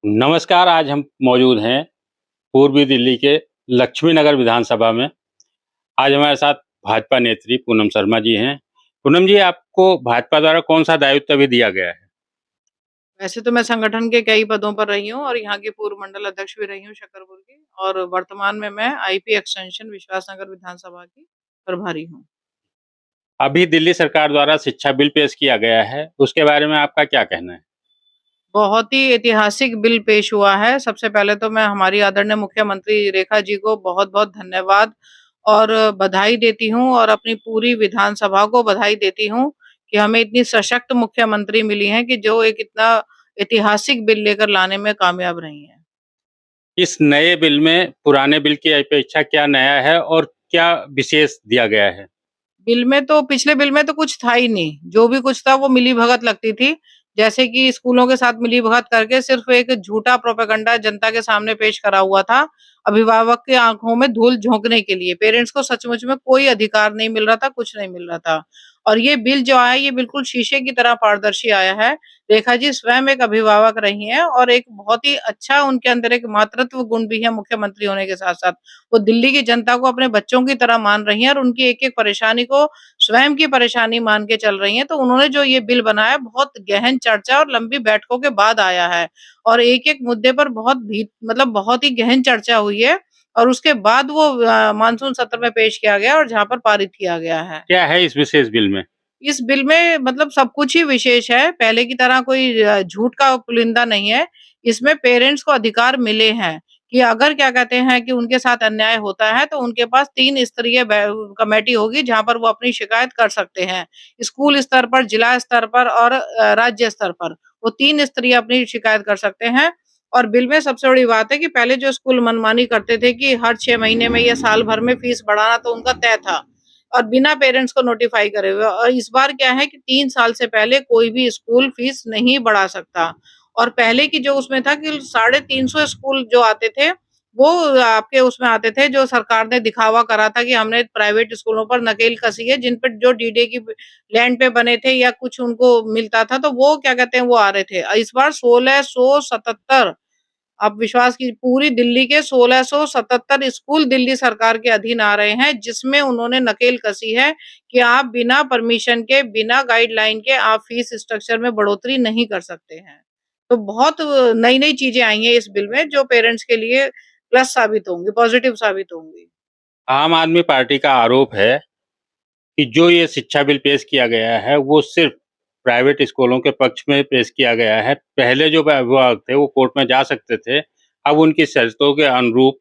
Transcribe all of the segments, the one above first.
नमस्कार, आज हम मौजूद हैं पूर्वी दिल्ली के लक्ष्मी नगर विधानसभा में। आज हमारे साथ भाजपा नेत्री पूनम शर्मा जी हैं। पूनम जी, आपको भाजपा द्वारा कौन-सा दायित्व अभी दिया गया है? वैसे तो मैं संगठन के कई पदों पर रही हूँ और यहाँ की पूर्व मंडल अध्यक्ष भी रही हूँ शकरपुर की और वर्तमान में मैं आईपी एक्सटेंशन विश्वासनगर विधानसभा की प्रभारी हूँ। अभी दिल्ली सरकार द्वारा शिक्षा बिल पेश किया गया है, उसके बारे में आपका क्या कहना है? बहुत ही ऐतिहासिक बिल पेश हुआ है। सबसे पहले तो मैं हमारी आदरणीय मुख्यमंत्री रेखा जी को बहुत-बहुत धन्यवाद और बधाई देती हूँ और अपनी पूरी विधानसभा को बधाई देती हूँ कि हमें इतनी सशक्त मुख्यमंत्री मिली हैं कि जो एक इतना ऐतिहासिक बिल लेकर लाने में कामयाब रही हैं। इस नए बिल में पुराने बिल की अपेक्षा क्या नया है और क्या विशेष दिया गया है? बिल में तो पिछले बिल में तो कुछ था ही नहीं, जो भी कुछ था वो मिली-भगत लगती थी। जैसे कि स्कूलों के साथ मिली-भगत करके सिर्फ़ एक झूठा प्रोपेगेंडा जनता के सामने पेश करा हुआ था, अभिभावक की आँखों में धूल झोंकने के लिए। पेरेंट्स को सचमुच में कोई अधिकार नहीं मिल रहा था, कुछ नहीं मिल रहा था। और ये बिल जो आया, ये बिल्कुल शीशे की तरह पारदर्शी आया है। रेखा जी स्वयं एक अभिभावक रही हैं और एक बहुत ही अच्छा उनके अंदर एक मातृत्व गुण भी है मुख्यमंत्री होने के साथ-साथ। वो दिल्ली की जनता को अपने बच्चों की तरह मान रही हैं और उनकी एक-एक परेशानी को स्वयं की परेशानी मान के चल रही हैं। तो उन्होंने जो ये बिल बनाया बहुत गहन चर्चा और लंबी बैठकों के बाद आया है और एक-एक मुद्दे पर बहुत ही गहन चर्चा हुई है और उसके बाद वो मानसून सत्र में पेश किया गया और जहाँ पर पारित किया गया है। क्या है इस विशेष बिल में? इस बिल में सब कुछ ही विशेष है, पहले की तरह कोई झूठ का पुलिंदा नहीं है। इसमें पेरेंट्स को अधिकार मिले हैं कि अगर क्या कहते हैं कि उनके साथ अन्याय होता है, तो उनके पास 3 स्तरीय कमेटी होगी जहाँ पर वो अपनी शिकायत कर सकते हैं। स्कूल स्तर पर, जिला स्तर पर और राज्य स्तर पर। वो 3 स्तरीय अपनी शिकायत कर सकते हैं और बिल में सबसे बड़ी बात है कि पहले जो स्कूल मनमानी करते थे कि हर 6 महीने में या साल भर में फीस बढ़ाना तो उनका तय था। और बिना पेरेंट्स को नोटिफाई करे हुए और इस बार क्या है कि 3 साल से पहले कोई भी स्कूल फीस नहीं बढ़ा सकता। और पहले की जो उसमें था कि 350 स्कूल जो आते थे, वो आपके उसमें आते थे जो सरकार ने दिखावा करा था कि हमने प्राइवेट स्कूलों पर नकेल कसी है, जिन पे जो डीडे की लैंड पे बने थे या कुछ उनको मिलता था, तो वो क्या कहते हैं, वो आ रहे थे। इस बार 1677 आप विश्वास कीजिए पूरी दिल्ली के 1677 स्कूल दिल्ली सरकार के अधीन आ रहे हैं, जिसमें उन्होंने नकेल कसी है कि आप बिना परमिशन के, बिना गाइडलाइन के आप फीस स्ट्रक्चर में बढ़ोतरी नहीं कर सकते हैं। तो बहुत नई-नई चीज़ें आई हैं इस बिल में जो पेरेंट्स के लिए प्लस साबित होंगी, पॉजिटिव साबित होंगी। आम आदमी पार्टी का आरोप है कि जो ये शिक्षा बिल पेश किया गया है, वो सिर्फ़ प्राइवेट स्कूलों के पक्ष में पेश किया गया है। पहले जो अभिभावक थे, वो कोर्ट में जा सकते थे। अब उनकी शर्तों के अनुरूप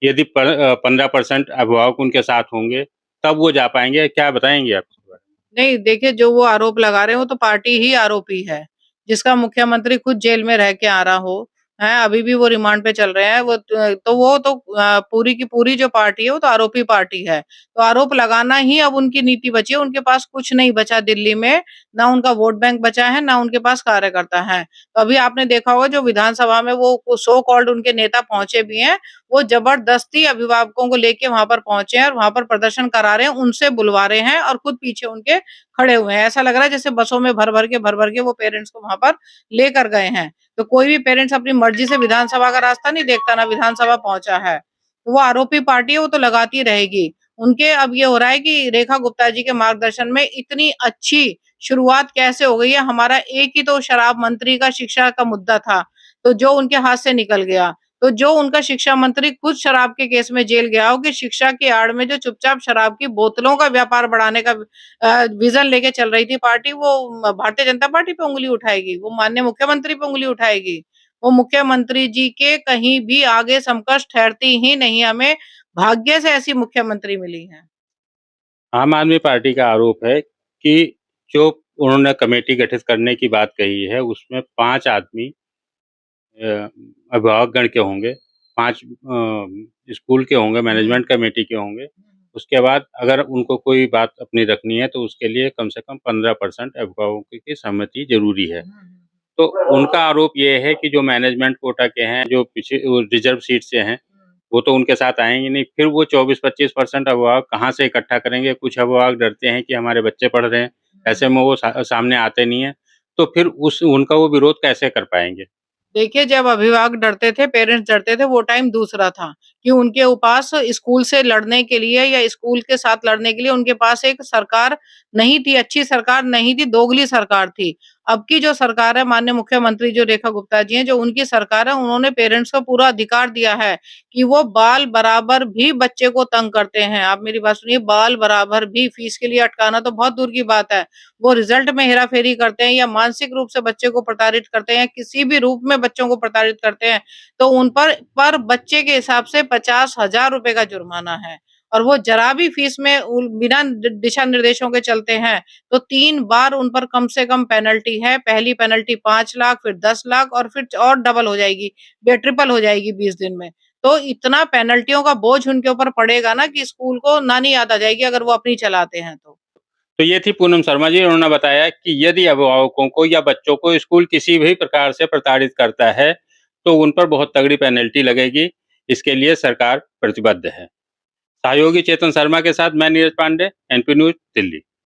यदि 15% अभिभावक उनके साथ होंगे, तब वो जा पाएँगे। क्या बताएँगे आप इसके बारे नहीं, देखिए जो वो आरोप लगा रहे हैं, वो तो पार्टी ही आरोपी है। जिसका मुख्यमंत्री खुद जेल में रह के आ रहा हो, हैं, अभी भी वो रिमांड पे चल रहे हैं, वो तो पूरी की पूरी जो पार्टी है, वो तो आरोपी पार्टी है। तो आरोप लगाना ही अब उनकी नीति बची है, उनके पास कुछ नहीं बचा दिल्ली में, ना उनका वोट बैंक बचा है, ना उनके पास कार्यकर्ता हैं। तो अभी आपने देखा होगा जो विधानसभा में वो सो कॉल्ड उनके नेता पहुँचे भी हैं, वो जबरदस्ती अभिभावकों को लेके वहाँ पर पहुँचे हैं और वहाँ पर प्रदर्शन करा रहे हैं, उनसे बुलवा रहे हैं और खुद पीछे उनके खड़े हुए हैं। ऐसा लग रहा है जैसे बसों में भर-भर के वो पेरेंट्स को वहाँ पर लेकर गए हैं। तो कोई भी पेरेंट्स अपनी मर्ज़ी से विधानसभा का रास्ता नहीं देखता, ना विधानसभा पहुँचा है। तो वो आरोपी पार्टी है, वो तो लगाती रहेगी। उनके अब ये हो रहा है कि रेखा गुप्ता जी के मार्गदर्शन में इतनी अच्छी शुरुआत कैसे हो गई है। हमारा एक ही तो शराब मंत्री का शिक्षा का मुद्दा था, तो जो उनके हाथ से निकल गया। तो जो उनका शिक्षा मंत्री खुद शराब के केस में जेल गया हो कि शिक्षा की आड़ में जो चुपचाप शराब की बोतलों का व्यापार बढ़ाने का विज़न लेके चल रही थी पार्टी, वो भारतीय जनता पार्टी पे उँगली उठाएगी, वो माननीय मुख्यमंत्री पे उँगली उठाएगी। वो मुख्यमंत्री जी के कहीं भी आगे समकक्ष ठहरती ही नहीं, हमें भाग्य से ऐसी मुख्यमंत्री मिली हैं। में? आम आदमी पार्टी का आरोप है कि जो उन्होंने कमेटी गठित करने की बात कही है, उसमें 5 आदमी अभिभावकगण के होंगे, 5 स्कूल के होंगे, हुँ। मैनेजमेंट कमेटी के होंगे। उसके बाद अगर उनको कोई बात अपनी रखनी है, तो उसके लिए कम से कम 15% अभिभावकों की सहमति ज़रूरी है। हुँ, हुँ। तो उनका आरोप ये है कि जो मैनेजमेंट कोटा के हैं, जो पीछे वो रिज़र्व सीट से हैं, वो तो उनके साथ आएँगे नहीं। फिर वो 24-25% अभिभावक कहाँ से इकट्ठा करेंगे? कुछ अभिभावक डरते हैं कि हमारे बच्चे पढ़ रहे हैं, हुँ, ऐसे हुँ। में वो सामने आते नहीं हैं। तो फिर उस उनका वो विरोध कैसे कर पाएँगे? देखिए, जब अभिभावक डरते थे, पेरेंट्स डरते थे, वो टाइम दूसरा था कि उनके पास स्कूल से लड़ने के लिए या स्कूल के साथ लड़ने के लिए उनके पास एक सरकार नहीं थी, अच्छी सरकार नहीं थी, दोगली सरकार थी। अब की जो सरकार है, माननीय मुख्यमंत्री जो रेखा गुप्ता जी हैं, जो उनकी सरकार है, उन्होंने पेरेंट्स को पूरा अधिकार दिया है कि वो बाल बराबर भी बच्चे को तंग करते हैं। आप मेरी बात सुनिए, बाल बराबर भी, फीस के लिए अटकाना तो बहुत दूर की बात है। वो रिजल्ट में हेरा-फेरी करते हैं या मानसिक रूप से बच्चे को प्रताड़ित करते हैं, या किसी भी रूप में बच्चों को प्रताड़ित करते हैं, तो उन पर बच्चे के हिसाब से 50,000 रुपए का जुर्माना है। और वो ज़रा भी फीस में बिना दिशा निर्देशों के चलते हैं, तो 3 बार उन पर कम से कम पेनल्टी है। पहली पेनल्टी 5 लाख, फिर 10 लाख और फिर और डबल हो जाएगी, या ट्रिपल हो जाएगी 20 दिन में। तो इतना पेनल्टियों का बोझ उनके ऊपर पड़ेगा ना कि स्कूल को नानी याद आ जाएगी अगर वो अपनी चलाते हैं तो। तो ये थी पूनम शर्मा जी, उन्होंने बताया कि यदि अभिभावकों को या बच्चों को स्कूल किसी भी प्रकार से प्रताड़ित करता है, तो उन पर बहुत तगड़ी पेनल्टी लगेगी। इसके लिए सरकार प्रतिबद्ध है। सहयोगी चेतन शर्मा के साथ मैं नीरज पांडे, एनपी न्यूज़, दिल्ली।